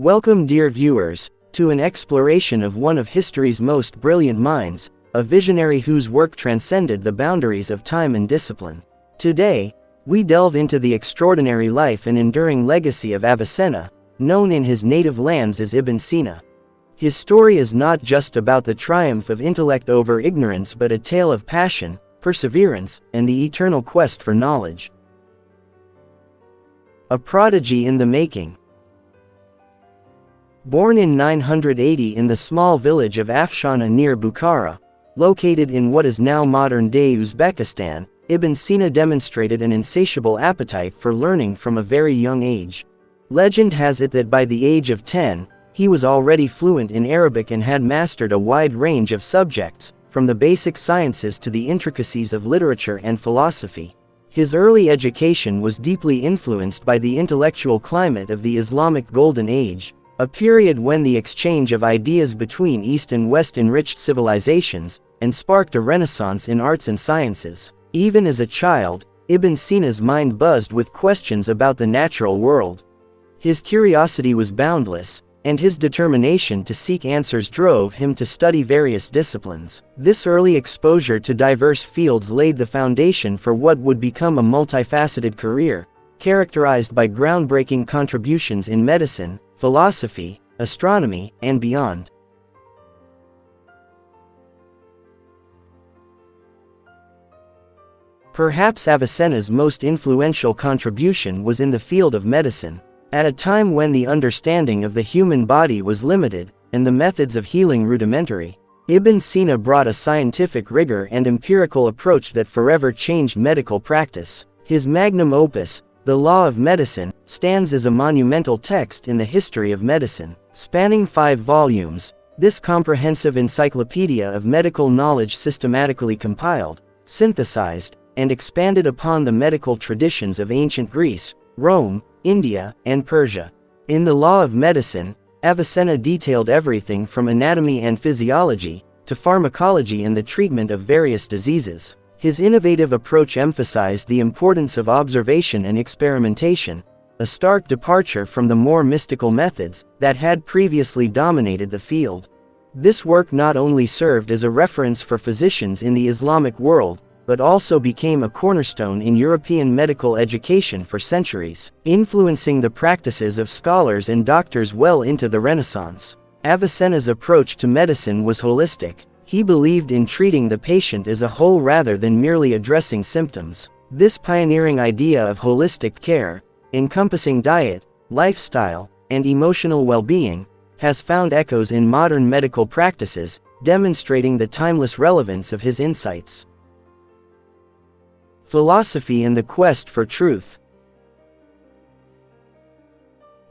Welcome, dear viewers, to an exploration of one of history's most brilliant minds, a visionary whose work transcended the boundaries of time and discipline. Today, we delve into the extraordinary life and enduring legacy of Avicenna, known in his native lands as Ibn Sina. His story is not just about the triumph of intellect over ignorance but a tale of passion, perseverance, and the eternal quest for knowledge. A prodigy in the making. Born in 980 in the small village of Afshana near Bukhara, located in what is now modern-day Uzbekistan, Ibn Sina demonstrated an insatiable appetite for learning from a very young age. Legend has it that by the age of 10, he was already fluent in Arabic and had mastered a wide range of subjects, from the basic sciences to the intricacies of literature and philosophy. His early education was deeply influenced by the intellectual climate of the Islamic Golden Age, a period when the exchange of ideas between East and West enriched civilizations, and sparked a renaissance in arts and sciences. Even as a child, Ibn Sina's mind buzzed with questions about the natural world. His curiosity was boundless, and his determination to seek answers drove him to study various disciplines. This early exposure to diverse fields laid the foundation for what would become a multifaceted career, characterized by groundbreaking contributions in medicine, philosophy, astronomy, and beyond. Perhaps Avicenna's most influential contribution was in the field of medicine. At a time when the understanding of the human body was limited, and the methods of healing rudimentary, Ibn Sina brought a scientific rigor and empirical approach that forever changed medical practice. His magnum opus, The Law of Medicine, stands as a monumental text in the history of medicine. Spanning 5 volumes, this comprehensive encyclopedia of medical knowledge systematically compiled, synthesized, and expanded upon the medical traditions of ancient Greece, Rome, India, and Persia. In The Law of Medicine, Avicenna detailed everything from anatomy and physiology, to pharmacology and the treatment of various diseases. His innovative approach emphasized the importance of observation and experimentation, a stark departure from the more mystical methods that had previously dominated the field. This work not only served as a reference for physicians in the Islamic world, but also became a cornerstone in European medical education for centuries, influencing the practices of scholars and doctors well into the Renaissance. Avicenna's approach to medicine was holistic. He believed in treating the patient as a whole rather than merely addressing symptoms. This pioneering idea of holistic care, encompassing diet, lifestyle, and emotional well-being, has found echoes in modern medical practices, demonstrating the timeless relevance of his insights. Philosophy and the quest for truth.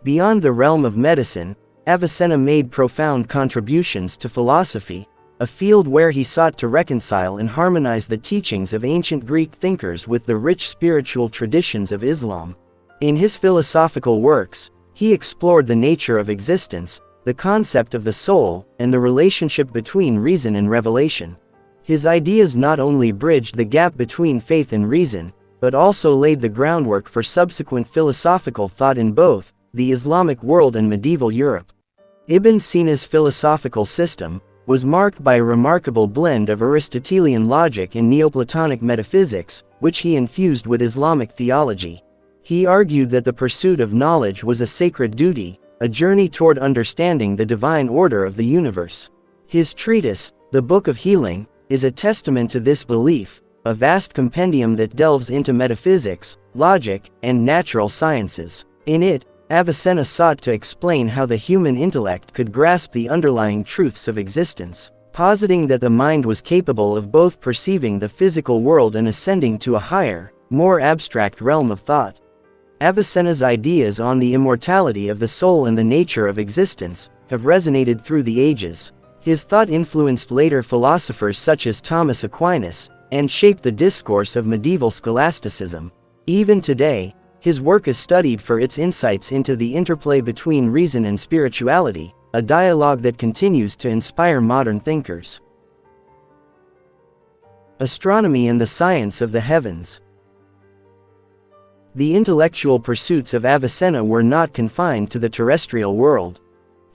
Beyond the realm of medicine, Avicenna made profound contributions to philosophy, a field where he sought to reconcile and harmonize the teachings of ancient Greek thinkers with the rich spiritual traditions of Islam. In his philosophical works, he explored the nature of existence, the concept of the soul, and the relationship between reason and revelation. His ideas not only bridged the gap between faith and reason, but also laid the groundwork for subsequent philosophical thought in both the Islamic world and medieval Europe. Ibn Sina's philosophical system was marked by a remarkable blend of Aristotelian logic and Neoplatonic metaphysics, which he infused with Islamic theology. He argued that the pursuit of knowledge was a sacred duty, a journey toward understanding the divine order of the universe. His treatise, The Book of Healing, is a testament to this belief, a vast compendium that delves into metaphysics, logic, and natural sciences. In it, Avicenna sought to explain how the human intellect could grasp the underlying truths of existence, positing that the mind was capable of both perceiving the physical world and ascending to a higher, more abstract realm of thought. Avicenna's ideas on the immortality of the soul and the nature of existence have resonated through the ages. His thought influenced later philosophers such as Thomas Aquinas, and shaped the discourse of medieval scholasticism. Even today, his work is studied for its insights into the interplay between reason and spirituality, a dialogue that continues to inspire modern thinkers. Astronomy and the science of the heavens. The intellectual pursuits of Avicenna were not confined to the terrestrial world.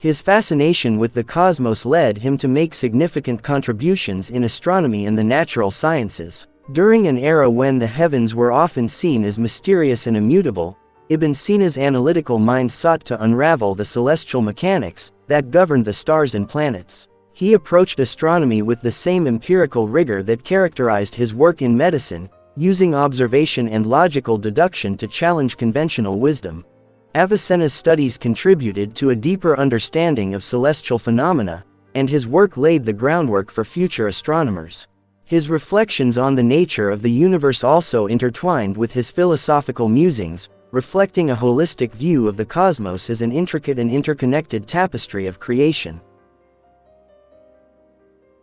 His fascination with the cosmos led him to make significant contributions in astronomy and the natural sciences. During an era when the heavens were often seen as mysterious and immutable, Ibn Sina's analytical mind sought to unravel the celestial mechanics that governed the stars and planets. He approached astronomy with the same empirical rigor that characterized his work in medicine, using observation and logical deduction to challenge conventional wisdom. Avicenna's studies contributed to a deeper understanding of celestial phenomena, and his work laid the groundwork for future astronomers. His reflections on the nature of the universe also intertwined with his philosophical musings, reflecting a holistic view of the cosmos as an intricate and interconnected tapestry of creation.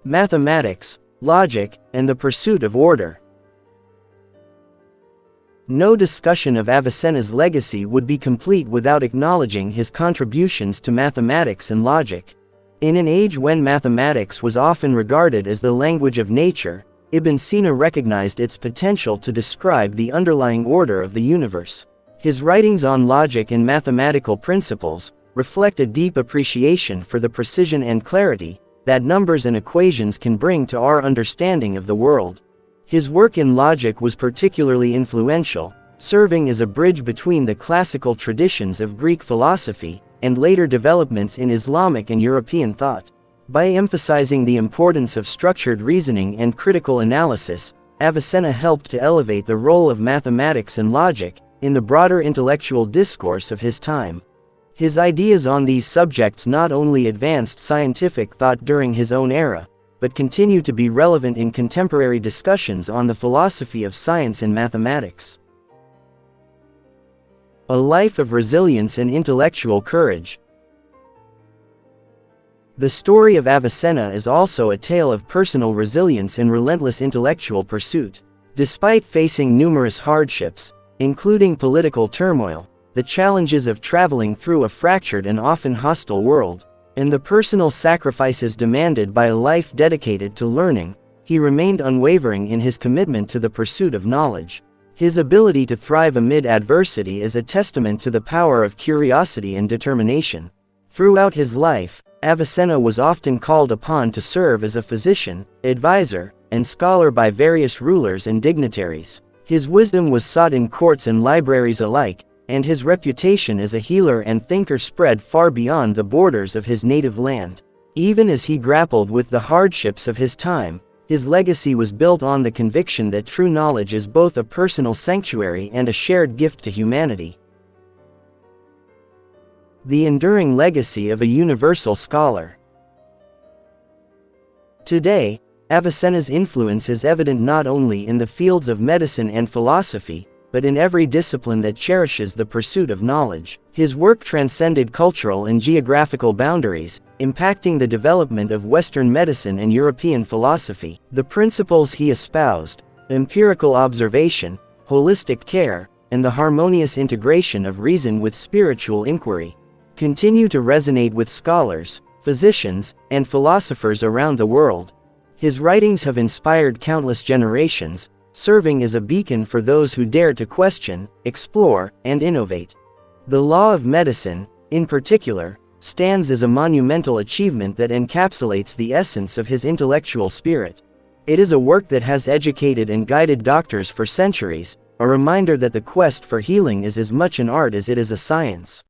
Mathematics, logic, and the pursuit of order. No discussion of Avicenna's legacy would be complete without acknowledging his contributions to mathematics and logic. In an age when mathematics was often regarded as the language of nature, Ibn Sina recognized its potential to describe the underlying order of the universe. His writings on logic and mathematical principles reflect a deep appreciation for the precision and clarity that numbers and equations can bring to our understanding of the world. His work in logic was particularly influential, serving as a bridge between the classical traditions of Greek philosophy and later developments in Islamic and European thought. By emphasizing the importance of structured reasoning and critical analysis, Avicenna helped to elevate the role of mathematics and logic in the broader intellectual discourse of his time. His ideas on these subjects not only advanced scientific thought during his own era, but continue to be relevant in contemporary discussions on the philosophy of science and mathematics. A life of resilience and intellectual courage. The story of Avicenna is also a tale of personal resilience and relentless intellectual pursuit. Despite facing numerous hardships, including political turmoil, the challenges of traveling through a fractured and often hostile world, and the personal sacrifices demanded by a life dedicated to learning, he remained unwavering in his commitment to the pursuit of knowledge. His ability to thrive amid adversity is a testament to the power of curiosity and determination. Throughout his life, Avicenna was often called upon to serve as a physician, advisor, and scholar by various rulers and dignitaries. His wisdom was sought in courts and libraries alike, and his reputation as a healer and thinker spread far beyond the borders of his native land. Even as he grappled with the hardships of his time, his legacy was built on the conviction that true knowledge is both a personal sanctuary and a shared gift to humanity. The enduring legacy of a universal scholar. Today, Avicenna's influence is evident not only in the fields of medicine and philosophy, but in every discipline that cherishes the pursuit of knowledge. His work transcended cultural and geographical boundaries, impacting the development of Western medicine and European philosophy. The principles he espoused, empirical observation, holistic care, and the harmonious integration of reason with spiritual inquiry, continue to resonate with scholars, physicians, and philosophers around the world. His writings have inspired countless generations, serving as a beacon for those who dare to question, explore, and innovate. The law of medicine, in particular, stands as a monumental achievement that encapsulates the essence of his intellectual spirit. It is a work that has educated and guided doctors for centuries, a reminder that the quest for healing is as much an art as it is a science.